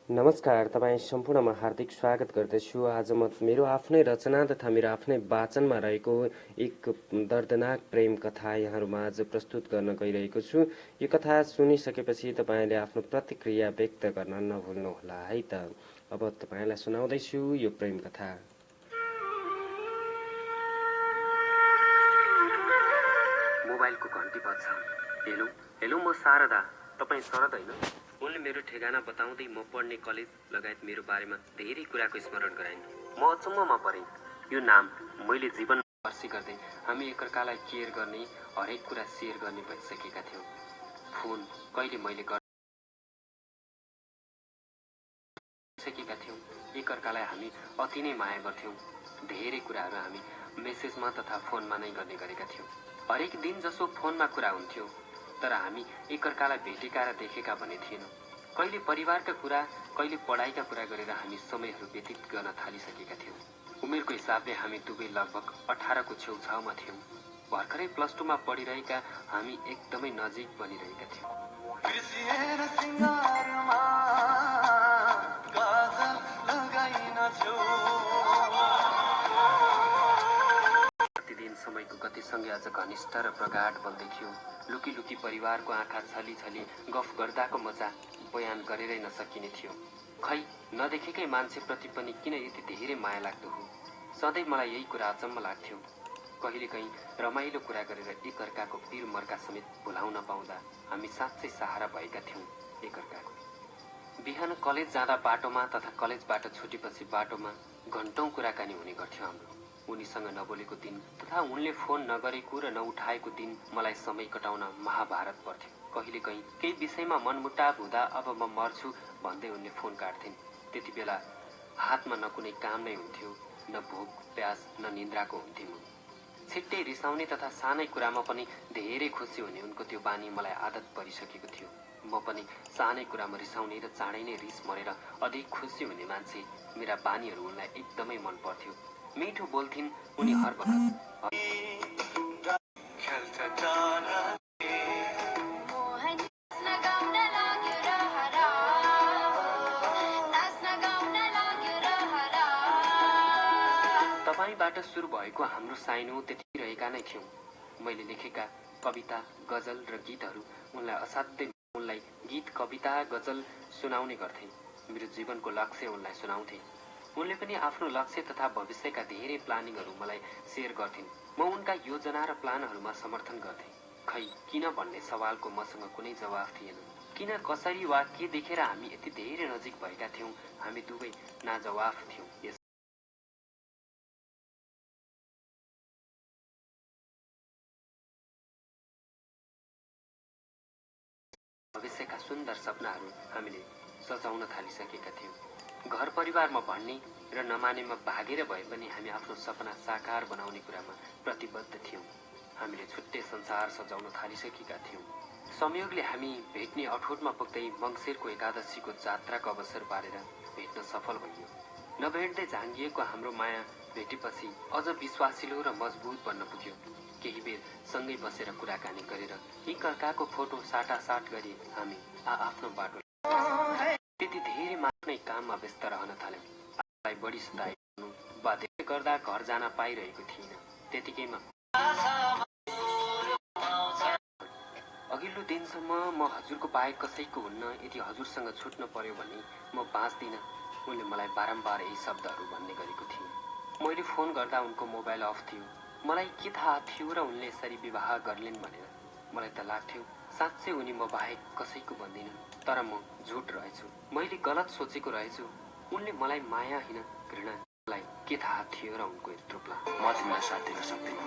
नमस्कार, तपाईँ सम्पूर्णमा हार्दिक स्वागत गर्दछु। आज म मेरो आफ्नै रचना तथा मेरो आफ्नै वाचनमा रहेको एक दर्दनाक प्रेम कथा यहाँहरूमाझ प्रस्तुत गर्न गइरहेको छु। यो कथा सुनिसकेपछि तपाईँले आफ्नो प्रतिक्रिया व्यक्त गर्न नभुल्नुहोला है त। अब तपाईँलाई सुनाउँदैछु यो प्रेम कथा। मोबाइलको घन्टी बज्छ। हेलो हेलो, म शारदा। तपाईँ शरद होइन? उनले मेरो ठेगाना बताउँदै म पढ्ने कलेज लगायत मेरो बारेमा धेरै कुराको स्मरण गराइन्। म अचम्ममा परेँ। यो नाम मैले जीवन वर्षी गर्दै हामी एकअर्कालाई केयर गर्ने, हरेक कुरा सेयर गर्ने भइसकेका थियौँ। फोन कहिले मैले गरिसकेका थियौँ। एकअर्कालाई हामी अति नै माया गर्थ्यौँ। धेरै कुराहरू हामी मेसेजमा तथा फोनमा नै गर्ने गरेका थियौँ। हरेक दिन जसो फोनमा कुरा हुन्थ्यो, तर हामी एकअर्कालाई भेटेका र देखेका भने थिएनौँ। कहिले परिवारका कुरा, कहिले पढाइका कुरा गरेर हामी समयहरू व्यतीत गर्न थालिसकेका थियौँ। उमेरको हिसाबले हामी दुवै लगभग 18 को छेउछाउमा थियौँ। भर्खरै +2 मा पढिरहेका हामी एकदमै नजिक बनिरहेका थियौँ। प्रतिदिन समयको गतिसँगै अझ घनिष्ठ र प्रगाढ बन्दै थियो। लुकी लुकी परिवारको आँखा छली छली गफ गर्दाको मजा बयान गरेरै नसकिने थियो। खै नदेखेकै मान्छेप्रति पनि किन यति धेरै माया लाग्दो हो? सधैँ मलाई यही कुरा अचम्म लाग्थ्यो। कहिलेकाहीँ रमाइलो कुरा गरेर एकअर्काको पीर मर्का समेत भुलाउन पाउँदा हामी साँच्चै सहारा भएका थियौँ एकअर्काको। बिहान कलेज जाँदा बाटोमा तथा कलेजबाट छुटेपछि बाटोमा घन्टौँ कुराकानी हुने गर्थ्यो हाम्रो। उनीसँग नबोलेको दिन तथा उनले फोन नगरेको र नउठाएको दिन मलाई समय कटाउन महाभारत पर्थ्यो। कहिलेकाहीँ केही विषयमा मनमुटाव हुँदा अब म मर्छु भन्दै उनले फोन काट्थिन्। त्यति बेला हातमा न कुनै काम नै हुन्थ्यो, न भोक प्यास न निन्द्राको हुन्थेँ म। छिट्टै रिसाउने तथा सानै कुरामा पनि धेरै खुसी हुने उनको त्यो बानी मलाई आदत परिसकेको थियो। म पनि सानै कुरामा रिसाउने र चाँडै नै रिस मरेर अधिक खुसी हुने मान्छे। मेरा बानीहरू उनलाई एकदमै मन पर्थ्यो। मिठो बोल्थिन् उनी हर वखत। तपाईँबाट सुरु भएको हाम्रो साइनो त्यति रहेका नै थियौँ। मैले लेखेका कविता, गजल र गीतहरू उनलाई असाध्यै उनलाई गीत, कविता, गजल सुनाउने गर्थेँ। मेरो जीवनको लक्ष्य उनलाई सुनाउँथे। उनले पनि आफ्नो लक्ष्य तथा भविष्यका धेरै प्लानिङहरू मलाई सेयर गर्थिन्। म उनका योजना र प्लानहरूमा समर्थन गर्थेँ। खै किन भन्ने सवालको मसँग कुनै जवाफ थिएन। किन, कसरी वा के देखेर हामी यति धेरै नजिक भएका थियौँ? हामी दुवै नाजवाफ थियौँ। भविष्यका सुन्दर सपनाहरू हामीले सजाउन थालिसकेका थियौँ। घर परिवारमा भन्ने र नमानेमा भागेर भए पनि हामी आफ्नो सपना साकार बनाउने कुरामा प्रतिबद्ध थियौँ। हामीले छुट्टै संसार सजाउन थालिसकेका थियौँ। संयोगले हामी भेट्ने अठोटमा पुग्दै मङ्सिरको एकादशीको जात्राको अवसर पारेर भेट्न सफल भइयो। नभेट्दै झाँगिएको हाम्रो माया भेटेपछि अझ विश्वासिलो र मजबुत बन्न पुग्यो। केही बेर सँगै बसेर कुराकानी गरेर एकअर्काको फोटो साटासाट गरी हामी आफ्नो बाटो त्यति धेरै आफ्नै काममा व्यस्त रहन थाल्यौँ। आफूलाई बढी सताइनु वा धेरै गर्दा घर जान पाइरहेको थिइनँ। त्यतिकैमा अघिल्लो दिनसम्म म हजुरको बाहेक कसैको हुन्न, यदि हजुरसँग छुट्न पर्यो भने म बाँच्दिनँ। उनले मलाई बारम्बार यही शब्दहरू भन्ने गरेको थिए। मैले फोन गर्दा उनको मोबाइल अफ थियो। मलाई के थाहा थियो र उनले यसरी विवाह गर्लिन् भनेर। मलाई त लाग्थ्यो साँच्चै उनी म बाहेक कसैको भन्दिनँ, तर म झुट रहेछु। मैले गलत सोचेको रहेछु। उनले मलाई माया होइन घृणा। मलाई के थाहा थियो र उनको यत्रो प्लान। म तिमीलाई साथ दिन सक्दिनँ।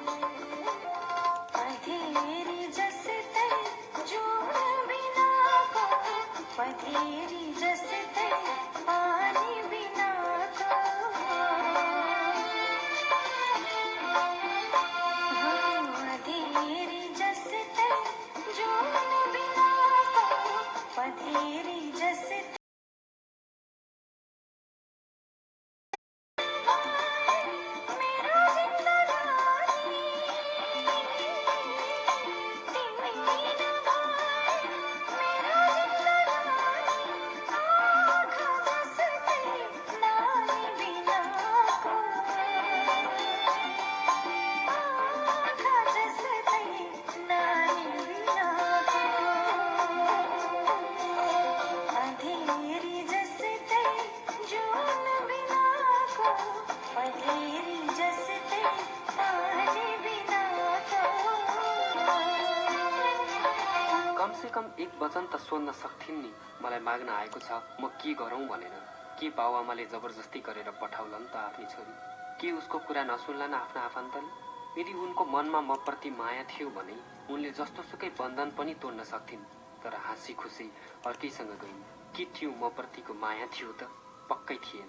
एक वचन त सोध्न सक्थिन् नि, मलाई माग्न आएको छ, म के गरौँ भनेर। के बाउआमाले जबरजस्ती गरेर पठाउला नि त आफ्नी छोरी? के उसको कुरा नसुन्ला न आफ्ना आफन्तले? यदि उनको मनमा म प्रति माया थियो भने उनले जस्तो सुकै बन्धन पनि तोड्न सक्थिन्। तर हाँसी खुसी अर्कैसँग गइन्। के थियो म प्रतिको माया थियो त? पक्कै थिएन।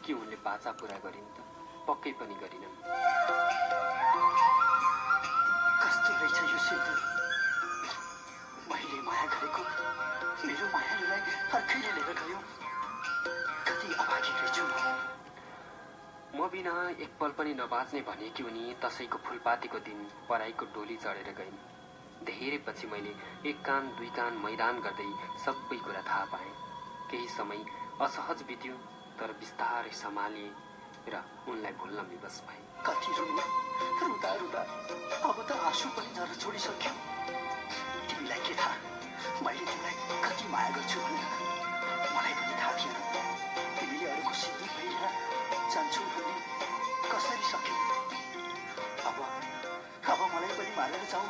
के उनले बाचा पुरा गरिन् त? पक्कै पनि गरिनन्। कस्तो रहेछ यो सिन्दुर? मैले माया गरेको मेरो मायालाई अर्कैले लिएर गयो। कति अभागी रहेछु म बिना एक पल पनि नबाच्ने भनेकी उनी दशैंको फुलपातीको दिन पराईको डोली चढेर गइन्। धेरै पछि मैले एक कान दुई कान मैदान गर्दै सबै कुरा थाहा पाएँ। केही समय असहज बित्यो, तर बिस्तारै सम्हालिए र उनलाई भुल्न विवश भए। कति रुनु, रुँदा रुँदा अब त आँसु पनि झर्न छोडिसक्यो। तिमीलाई के थाहा, मैले तिमीलाई कति माया गर्छु भनेर? मलाई पनि थाहा थिएन तिमीले अरूको सिद्धी भएर जान्छौ भन्ने। कसरी सक्यो? अब मलाई पनि मारेर जाऊ।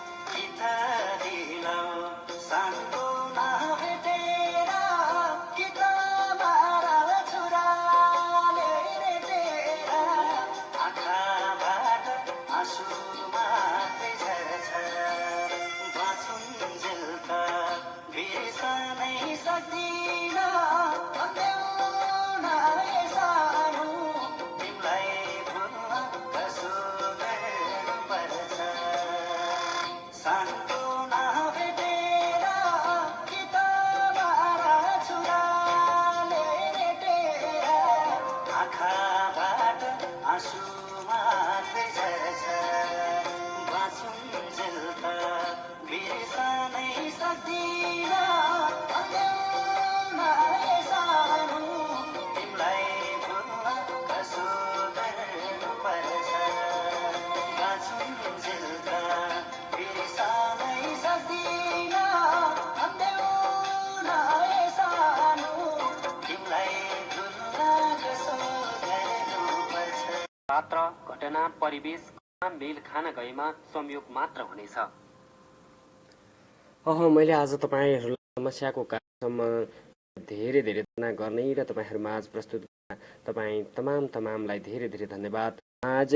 पात्र, घटना, परिवेशमा मेल खान गएमा संयोग मात्र हुनेछ। मैले आज तपाईहरुलाई समस्याको कार्यक्रममा धेरै तना गर्ने र तपाईहरुमा आज प्रस्तुत तपाईँ तमामलाई धेरै धन्यवाद। आज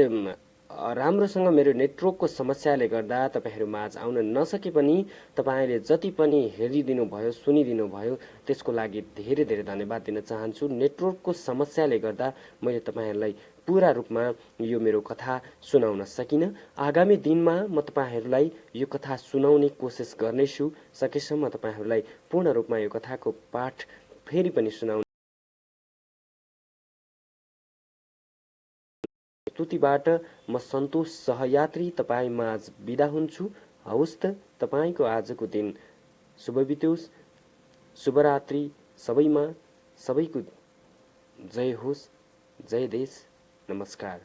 राम्रोसँग मेरो नेटवर्कको समस्याले गर्दा तपाईहरु माझ आउन नसके पनि तपाईले जति पनि हेरिदिनु भयो, सुनिदिनु भयो, त्यसको लागि धेरै धन्यवाद दिन चाहन्छु। नेटवर्कको समस्याले गर्दा मैले तपाईहरुलाई पूरा रूपमा यो मेरो कथा सुनाउन सकिन। आगामी दिनमा म तपाईहरुलाई यो कथा सुनाउने कोसिस गर्नेछु। सकेसम्म तपाईहरुलाई पूर्ण रूपमा यो कथाको पाठ फेरि पनि सुनाउने स्तुतिबाट म सन्तोष सहयात्री तपाई माझ बिदा हुन्छु। हवस् त, तपाईको आजको दिन शुभ बितोस्। शुभरात्रि सबैमा, सबैको जय होस्। जय देश। नमस्कार।